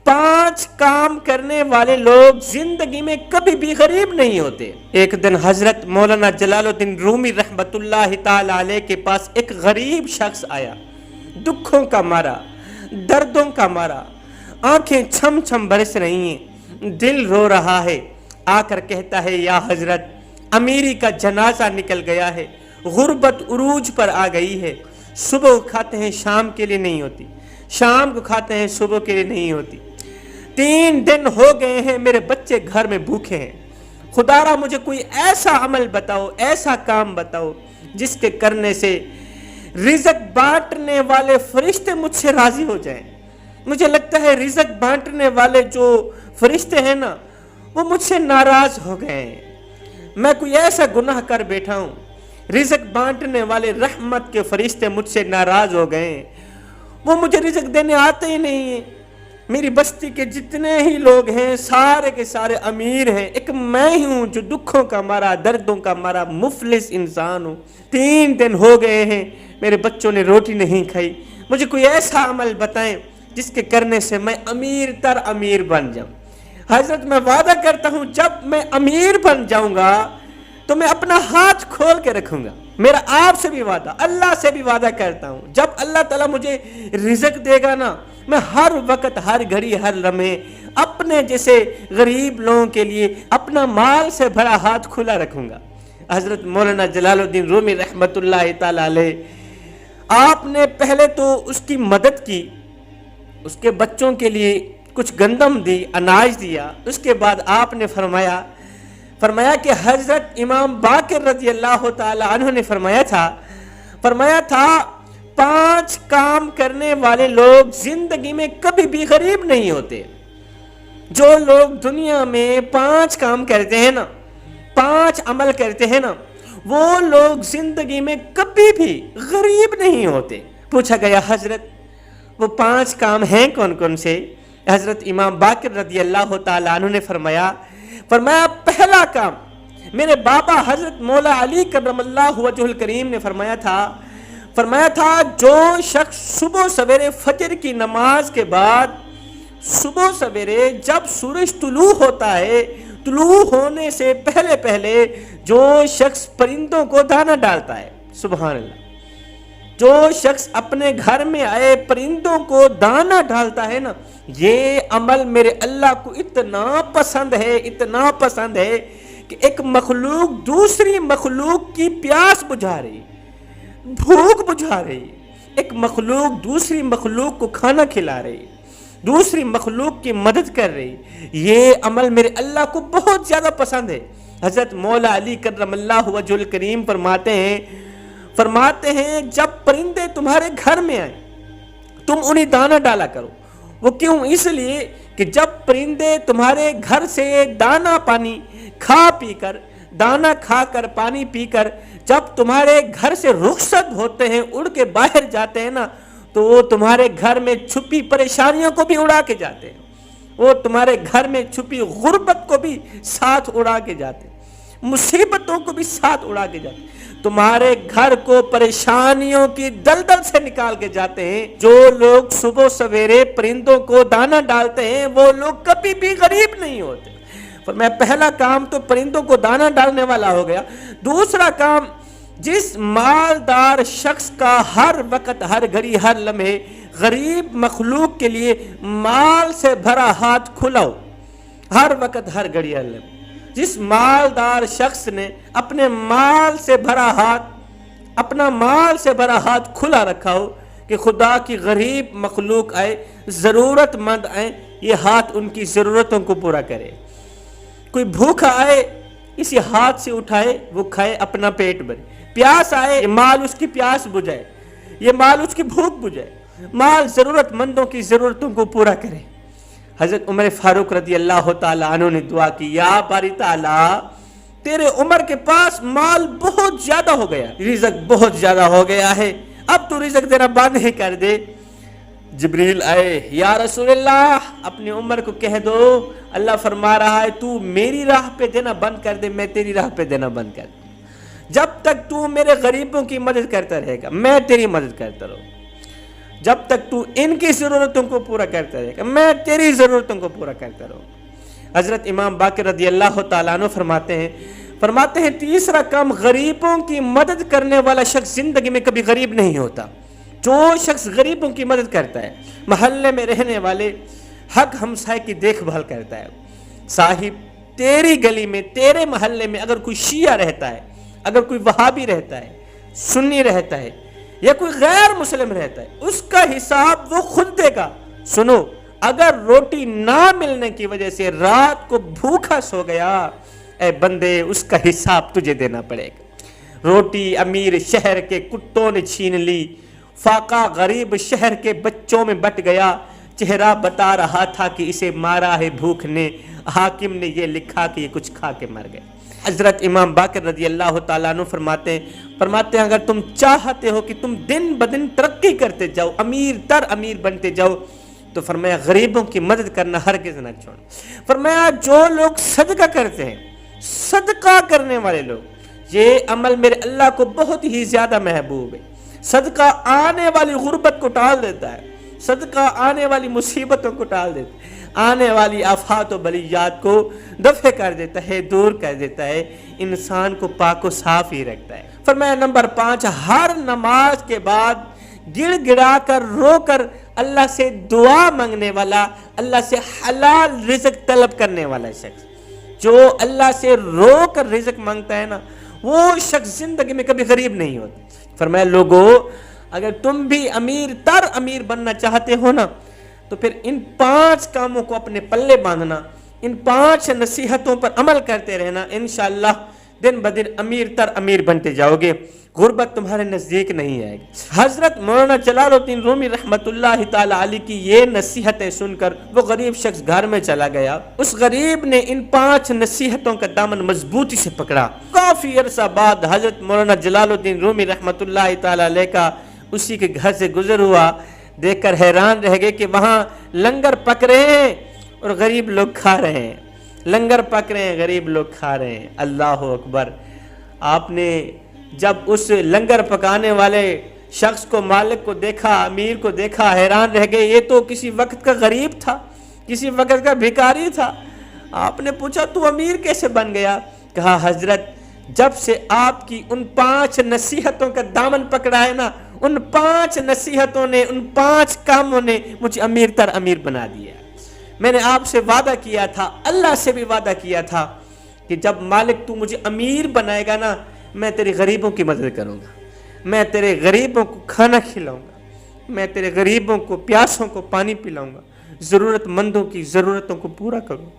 5 کام کرنے والے لوگ زندگی میں کبھی بھی غریب نہیں ہوتے۔ ایک دن حضرت مولانا جلال الدین رومی رحمت اللہ تعالی علیہ کے پاس ایک غریب شخص آیا، دکھوں کا مارا، دردوں کا مارا، آنکھیں چھم چھم برس رہی ہیں، دل رو رہا ہے۔ آ کر کہتا ہے، یا حضرت، امیری کا جنازہ نکل گیا ہے، غربت عروج پر آ گئی ہے، صبح کھاتے ہیں شام کے لیے نہیں ہوتی، شام کو کھاتے ہیں صبح کے لیے نہیں ہوتی، 3 دن ہو گئے ہیں میرے بچے گھر میں بھوکے ہیں، خدا را مجھے کوئی ایسا عمل بتاؤ، ایسا کام بتاؤ جس کے کرنے سے رزق بانٹنے والے فرشتے مجھ سے راضی ہو جائیں۔ مجھے لگتا ہے رزق بانٹنے والے جو فرشتے ہیں نا، وہ مجھ سے ناراض ہو گئے ہیں، میں کوئی ایسا گناہ کر بیٹھا ہوں، رزق بانٹنے والے رحمت کے فرشتے مجھ سے ناراض ہو گئے ہیں، وہ مجھے رزق دینے آتے ہی نہیں ہیں۔ میری بستی کے جتنے ہی لوگ ہیں سارے کے سارے امیر ہیں، ایک میں ہی ہوں جو دکھوں کا مارا، دردوں کا مارا مفلس انسان ہوں۔ 3 دن ہو گئے ہیں میرے بچوں نے روٹی نہیں کھائی، مجھے کوئی ایسا عمل بتائیں جس کے کرنے سے میں امیر تر امیر بن جاؤں۔ حضرت میں وعدہ کرتا ہوں جب میں امیر بن جاؤں گا تو میں اپنا ہاتھ کھول کے رکھوں گا، میرا آپ سے بھی وعدہ، اللہ سے بھی وعدہ کرتا ہوں، جب اللہ تعالیٰ مجھے رزق دے گا نا، میں ہر وقت، ہر گھڑی، ہر لمحے اپنے جیسے غریب لوگوں کے لیے اپنا مال سے بھرا ہاتھ کھلا رکھوں گا۔ حضرت مولانا جلال الدین رومی رحمت اللہ تعالی علیہ، آپ نے پہلے تو اس کی مدد کی، اس کے بچوں کے لیے کچھ گندم دی، اناج دیا، اس کے بعد آپ نے فرمایا کہ حضرت امام باقر رضی اللہ تعالی عنہ نے فرمایا تھا 5 کام کرنے والے لوگ زندگی میں کبھی بھی غریب نہیں ہوتے۔ جو لوگ دنیا میں 5 کام کرتے ہیں نا، 5 عمل کرتے ہیں نا، وہ لوگ زندگی میں کبھی بھی غریب نہیں ہوتے۔ پوچھا گیا حضرت وہ 5 کام ہیں کون کون سے؟ حضرت امام باقر رضی اللہ تعالیٰ عنہ نے فرمایا پہلا کام، میرے بابا حضرت مولا علی کرم اللہ وجہ الکریم نے فرمایا تھا جو شخص صبح سویرے فجر کی نماز کے بعد، صبح سویرے جب سورج طلوع ہوتا ہے، طلوع ہونے سے پہلے جو شخص پرندوں کو دانہ ڈالتا ہے، سبحان اللہ، جو شخص اپنے گھر میں آئے پرندوں کو دانہ ڈالتا ہے نا، یہ عمل میرے اللہ کو اتنا پسند ہے کہ ایک مخلوق دوسری مخلوق کی پیاس بجھا رہی، بھوک بجھا رہی، ایک مخلوق دوسری مخلوق کو کھانا کھلا رہی، دوسری مخلوق کی مدد کر رہی، یہ عمل میرے اللہ کو بہت زیادہ پسند ہے۔ حضرت مولا علی کرم اللہ وجہ الکریم فرماتے ہیں جب پرندے تمہارے گھر میں آئیں تم انہیں دانہ ڈالا کرو۔ وہ کیوں؟ اس لیے کہ جب پرندے تمہارے گھر سے دانہ پانی کھا پی کر، دانہ کھا کر، پانی پی کر جب تمہارے گھر سے رخصت ہوتے ہیں، اڑ کے باہر جاتے ہیں نا، تو وہ تمہارے گھر میں چھپی پریشانیوں کو بھی اڑا کے جاتے ہیں، وہ تمہارے گھر میں چھپی غربت کو بھی ساتھ اڑا کے جاتے ہیں، مصیبتوں کو بھی ساتھ اڑا کے جاتے ہیں، تمہارے گھر کو پریشانیوں کی دلدل سے نکال کے جاتے ہیں۔ جو لوگ صبح سویرے پرندوں کو دانہ ڈالتے ہیں وہ لوگ کبھی بھی غریب نہیں ہوتے۔ میں پہلا کام تو پرندوں کو دانہ ڈالنے والا ہو گیا۔ دوسرا کام، جس مالدار شخص کا ہر وقت، ہر گھڑی، ہر لمحے غریب مخلوق کے لیے مال سے بھرا ہاتھ کھلا ہو، ہر وقت، ہر گھڑی، ہر لمحے، جس مالدار شخص نے اپنے مال سے بھرا ہاتھ، اپنا مال سے بھرا ہاتھ کھلا رکھا ہو کہ خدا کی غریب مخلوق آئے، ضرورت مند آئے، یہ ہاتھ ان کی ضرورتوں کو پورا کرے۔ کوئی بھوکا آئے، اسی ہاتھ سے اٹھائے، وہ کھائے، اپنا پیٹ بھرے۔ پیاس آئے، یہ مال اس کی پیاس بجھائے، یہ مال اس کی بھوک بجھائے، مال ضرورت مندوں کی ضرورتوں کو پورا کرے۔ حضرت عمر فاروق رضی اللہ تعالیٰ عنہ نے دعا کی، یا باری تعالیٰ تیرے عمر کے پاس مال بہت زیادہ ہو گیا، رزق بہت زیادہ ہو گیا ہے، اب تو رزق دینا بند ہی کر دے۔ جبریل آئے، یا رسول اللہ اپنی عمر کو کہہ دو، اللہ فرما رہا ہے تو میری راہ پہ دینا بند کر دے، میں تیری راہ پہ دینا بند کر دوں، جب تک تو میرے غریبوں کی مدد کرتا رہے گا میں تیری مدد کرتا رہوں۔ جب تک تو ان کی ضرورتوں کو پورا کرتا رہے گا میں تیری ضرورتوں کو پورا کرتا رہوں گا۔ حضرت امام باقر رضی اللہ تعالیٰ عنہ فرماتے ہیں تیسرا کام، غریبوں کی مدد کرنے والا شخص زندگی میں کبھی غریب نہیں ہوتا۔ جو شخص غریبوں کی مدد کرتا ہے، محلے میں رہنے والے حق ہمسائے کی دیکھ بھال کرتا ہے، صاحب تیری گلی میں تیرے محلے میں اگر کوئی شیعہ رہتا ہے، اگر کوئی وہابی رہتا ہے، سنی رہتا ہے یا کوئی غیر مسلم رہتا ہے، اس کا حساب وہ خود دے گا۔ سنو، اگر روٹی نہ ملنے کی وجہ سے رات کو بھوکا سو گیا، اے بندے اس کا حساب تجھے دینا پڑے گا۔ روٹی امیر شہر کے کتوں نے چھین لی، فاقہ غریب شہر کے بچوں میں بٹ گیا، چہرہ بتا رہا تھا کہ اسے مارا ہے بھوک نے، حاکم نے یہ لکھا کہ یہ کچھ کھا کے مر گئے۔ حضرت امام باقر رضی اللہ تعالیٰ عنہ فرماتے ہیں اگر تم چاہتے ہو کہ تم دن بدن ترقی کرتے جاؤ، امیر تر امیر بنتے جاؤ، تو فرمایا غریبوں کی مدد کرنا ہرگز نہ چھوڑ۔ فرمایا جو لوگ صدقہ کرتے ہیں، صدقہ کرنے والے لوگ، یہ عمل میرے اللہ کو بہت ہی زیادہ محبوب ہے۔ صدقہ آنے والی غربت کو ٹال دیتا ہے، صدقہ آنے والی مصیبتوں کو ٹال دیتا ہے، آنے والی آفات و بلیات کو دفع کر دیتا ہے، دور کر دیتا ہے، انسان کو پاک و صاف ہی رکھتا ہے۔ فرمایا نمبر 5، ہر نماز کے بعد گڑ گڑا کر رو کر اللہ سے دعا مانگنے والا، اللہ سے حلال رزق طلب کرنے والا شخص، جو اللہ سے رو کر رزق مانگتا ہے نا، وہ شخص زندگی میں کبھی غریب نہیں ہوتا۔ فرمایا لوگو، اگر تم بھی امیر تر امیر بننا چاہتے ہو نا، تو پھر ان 5 کاموں کو اپنے پلے باندھنا، ان 5 نصیحتوں پر عمل کرتے رہنا، انشاءاللہ دن بدن امیر تر امیر بنتے جاؤ گے، غربت تمہارے نزدیک نہیں آئے گی۔ حضرت مولانا جلال الدین رومی رحمت اللہ تعالی علیہ کی یہ نصیحتیں سن کر وہ غریب شخص گھر میں چلا گیا۔ اس غریب نے ان 5 نصیحتوں کا دامن مضبوطی سے پکڑا۔ کافی عرصہ بعد حضرت مولانا جلال الدین رومی رحمت اللہ تعالی علیہ کا اسی کے گھر سے گزر ہوا، دیکھ کر حیران رہ گئے کہ وہاں لنگر پک رہے ہیں اور غریب لوگ کھا رہے ہیں، لنگر پک رہے ہیں، غریب لوگ کھا رہے ہیں۔ اللہ اکبر! آپ نے جب اس لنگر پکانے والے شخص کو، مالک کو دیکھا، امیر کو دیکھا، حیران رہ گئے، یہ تو کسی وقت کا غریب تھا، کسی وقت کا بھکاری تھا۔ آپ نے پوچھا تو امیر کیسے بن گیا؟ کہا حضرت جب سے آپ کی ان 5 نصیحتوں کا دامن پکڑا ہے نا، ان 5 نصیحتوں نے، ان 5 کاموں نے مجھے امیر تر امیر بنا دیا۔ میں نے آپ سے وعدہ کیا تھا، اللہ سے بھی وعدہ کیا تھا کہ جب مالک تو مجھے امیر بنائے گا نا، میں تیری غریبوں کی مدد کروں گا، میں تیرے غریبوں کو کھانا کھلاؤں گا، میں تیرے غریبوں کو، پیاسوں کو پانی پلاؤں گا، ضرورت مندوں کی ضرورتوں کو پورا کروں۔